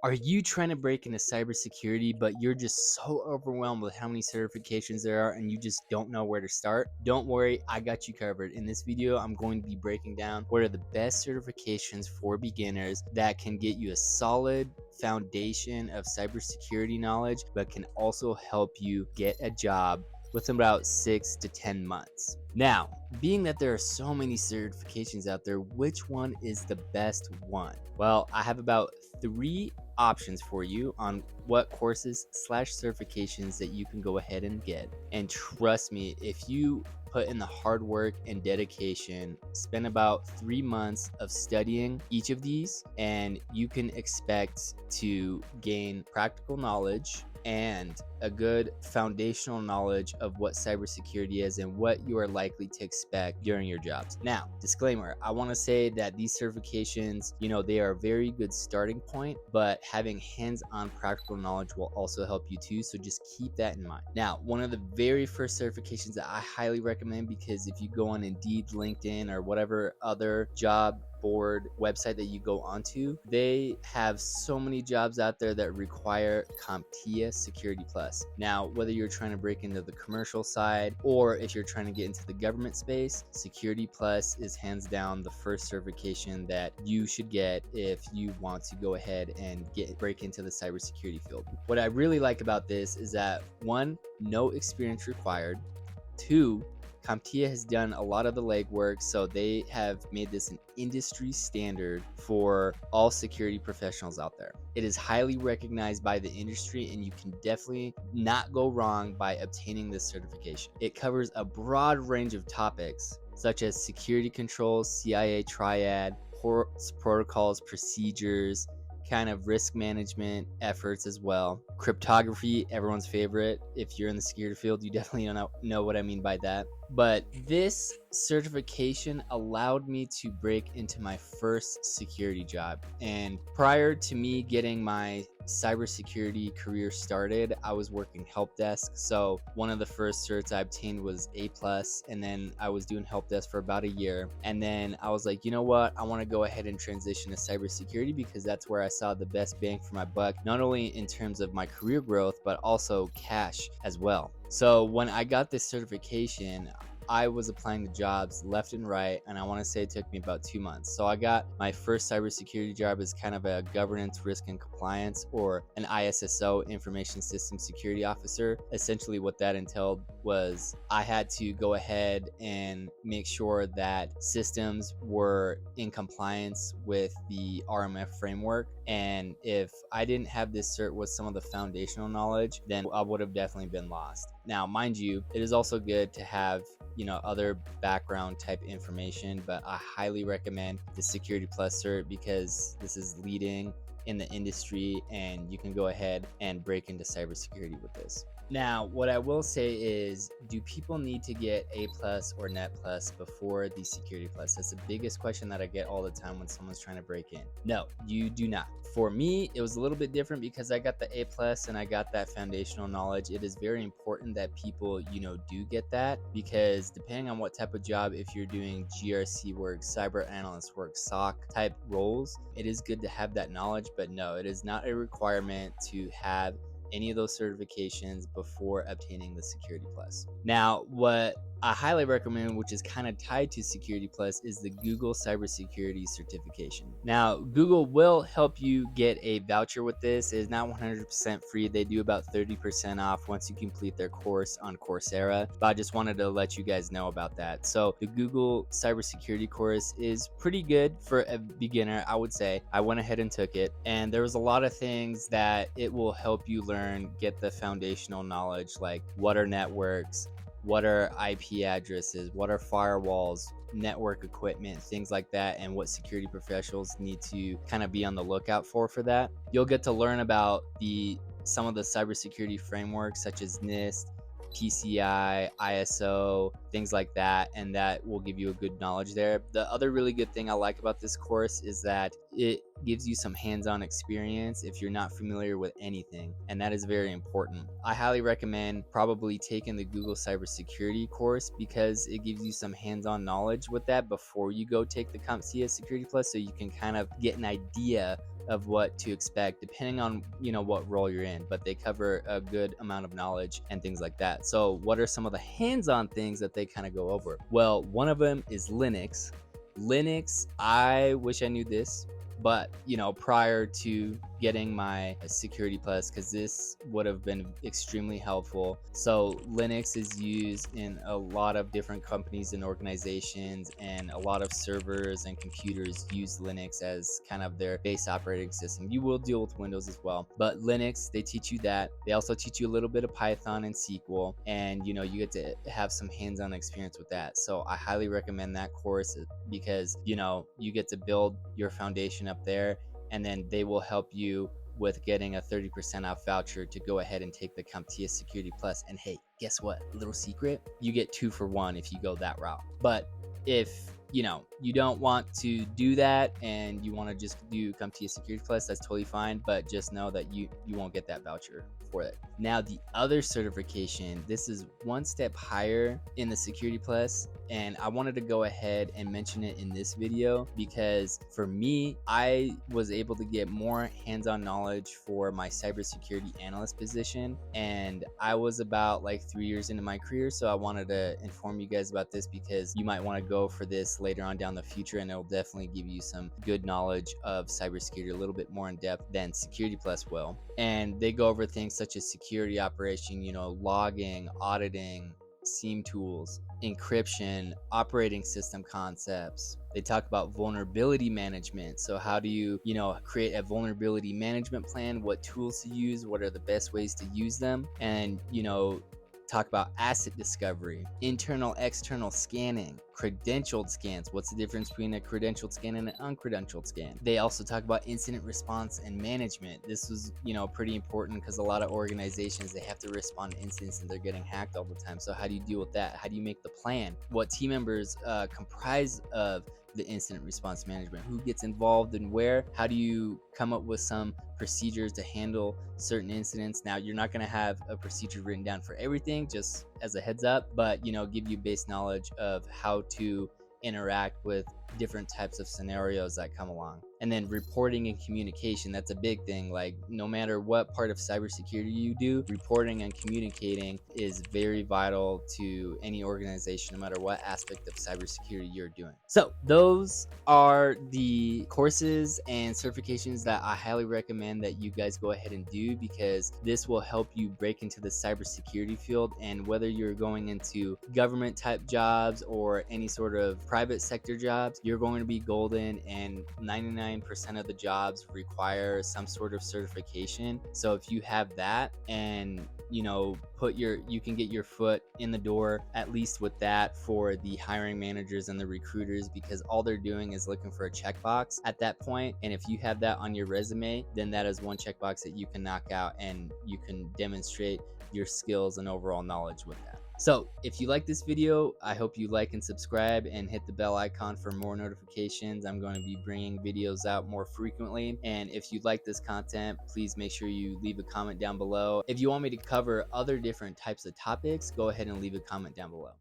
Are you trying to break into cybersecurity, but you're just so overwhelmed with how many certifications there are and you just don't know where to start? Don't worry, I got you covered. In this video, I'm going to be breaking down what are the best certifications for beginners that can get you a solid foundation of cybersecurity knowledge, but can also help you get a job within about 6 to 10 months. Now, being that there are so many certifications out there, which one is the best one? Well, I have about 3 options for you on what courses / certifications that you can go ahead and get. And trust me, if you put in the hard work and dedication, spend about 3 months of studying each of these, and you can expect to gain practical knowledge and a good foundational knowledge of what cybersecurity is and what you are likely to expect during your jobs. Now, disclaimer, I want to say that these certifications, they are a very good starting point, but having hands-on practical knowledge will also help you too, so just keep that in mind. Now, one of the very first certifications that I highly recommend, because if you go on Indeed, LinkedIn, or whatever other job board website that you go onto, they have so many jobs out there that require CompTIA Security Plus. Now, whether you're trying to break into the commercial side or if you're trying to get into the government space, Security Plus is hands down the first certification that you should get if you want to go ahead and break into the cybersecurity field. What I really like about this is that 1, no experience required. 2, CompTIA has done a lot of the legwork, so they have made this an industry standard for all security professionals out there. It is highly recognized by the industry, and you can definitely not go wrong by obtaining this certification. It covers a broad range of topics, such as security controls, CIA triad, protocols, procedures, kind of risk management efforts as well. Cryptography, everyone's favorite. If you're in the security field, you definitely know what I mean by that. But this certification allowed me to break into my first security job. And prior to me getting my cybersecurity career started, I was working help desk. So one of the first certs I obtained was A+, and then I was doing help desk for about a year. And then I was like, you know what? I want to go ahead and transition to cybersecurity because that's where I saw the best bang for my buck, not only in terms of my career growth, but also cash as well. So when I got this certification, I was applying to jobs left and right, and I want to say it took me about 2 months. So I got my first cybersecurity job as kind of a governance, risk, and compliance, or an ISSO, Information System Security Officer. Essentially what that entailed was I had to go ahead and make sure that systems were in compliance with the RMF framework. And if I didn't have this cert with some of the foundational knowledge, then I would have definitely been lost. Now, mind you, it is also good to have other background type information, but I highly recommend the Security Plus cert because this is leading in the industry and you can go ahead and break into cybersecurity with this. Now, what I will say is, do people need to get A+ or Net Plus before the Security Plus? That's the biggest question that I get all the time when someone's trying to break in. No, you do not. For me, it was a little bit different because I got the A+ and I got that foundational knowledge. It is very important that people, do get that, because depending on what type of job, if you're doing GRC work, cyber analyst work, SOC type roles, it is good to have that knowledge, but no, it is not a requirement to have any of those certifications before obtaining the Security Plus. Now, what I highly recommend, which is kind of tied to Security Plus, is the Google Cybersecurity certification. Now, Google will help you get a voucher with this. It is not 100% free. They do about 30% off once you complete their course on Coursera, but I just wanted to let you guys know about that. So the Google Cybersecurity course is pretty good for a beginner, I would say. I went ahead and took it, and there was a lot of things that it will help you learn, get the foundational knowledge, like what are networks, what are IP addresses, what are firewalls, network equipment, things like that, and what security professionals need to kind of be on the lookout for that. You'll get to learn about some of the cybersecurity frameworks such as NIST, PCI, ISO, things like that, and that will give you a good knowledge there. The other really good thing I like about this course is that it gives you some hands-on experience if you're not familiar with anything, and that is very important. I highly recommend probably taking the Google Cybersecurity course because it gives you some hands-on knowledge with that before you go take the CompTIA Security Plus, so you can kind of get an idea of what to expect depending on, you know, what role you're in, but they cover a good amount of knowledge and things like that. So what are some of the hands-on things that they kind of go over? Well, one of them is Linux. I wish I knew this, but you know, prior to getting my security plus, because this would have been extremely helpful. So Linux is used in a lot of different companies and organizations, and a lot of servers and computers use Linux as kind of their base operating system. You will deal with Windows as well, but Linux, they teach you that. They also teach you a little bit of Python and SQL, and you know, you get to have some hands-on experience with that. So I highly recommend that course, because you know, you get to build your foundation up there, and then they will help you with getting a 30% off voucher to go ahead and take the CompTIA Security Plus. And hey, guess what? Little secret, you get 2 for 1 if you go that route. But if you know, you don't want to do that and you want to just do CompTIA Security Plus, that's totally fine, but just know that you won't get that voucher for it. Now, the other certification, this is one step higher in the Security Plus, and I wanted to go ahead and mention it in this video because for me, I was able to get more hands-on knowledge for my cybersecurity analyst position, and I was about like 3 years into my career, so I wanted to inform you guys about this because you might want to go for this later on down the future, and it'll definitely give you some good knowledge of cybersecurity a little bit more in depth than Security Plus will. And they go over things such as security operation, you know, logging, auditing, SIEM tools, encryption, operating system concepts. They talk about vulnerability management. So how do you, you know, create a vulnerability management plan, what tools to use, what are the best ways to use them, and you know, talk about asset discovery, internal external scanning, credentialed scans. What's the difference between a credentialed scan and an uncredentialed scan? They also talk about incident response and management. This was, you know, pretty important because a lot of organizations, they have to respond to incidents and they're getting hacked all the time. So how do you deal with that? How do you make the plan? What team members comprise of the incident response management? Who gets involved and where? How do you come up with some procedures to handle certain incidents? Now, you're not going to have a procedure written down for everything, just as a heads up, but you know, give you base knowledge of how to interact with different types of scenarios that come along. And then reporting and communication, that's a big thing. Like, no matter what part of cybersecurity you do, reporting and communicating is very vital to any organization, no matter what aspect of cybersecurity you're doing. So those are the courses and certifications that I highly recommend that you guys go ahead and do, because this will help you break into the cybersecurity field. And whether you're going into government type jobs or any sort of private sector jobs, you're going to be golden, and 99% of the jobs require some sort of certification. So if you have that, and you know, you can get your foot in the door at least with that for the hiring managers and the recruiters, because all they're doing is looking for a checkbox at that point. And if you have that on your resume, then that is one checkbox that you can knock out, and you can demonstrate your skills and overall knowledge with that. So if you like this video, I hope you like and subscribe and hit the bell icon for more notifications. I'm going to be bringing videos out more frequently. And if you like this content, please make sure you leave a comment down below. If you want me to cover other different types of topics, go ahead and leave a comment down below.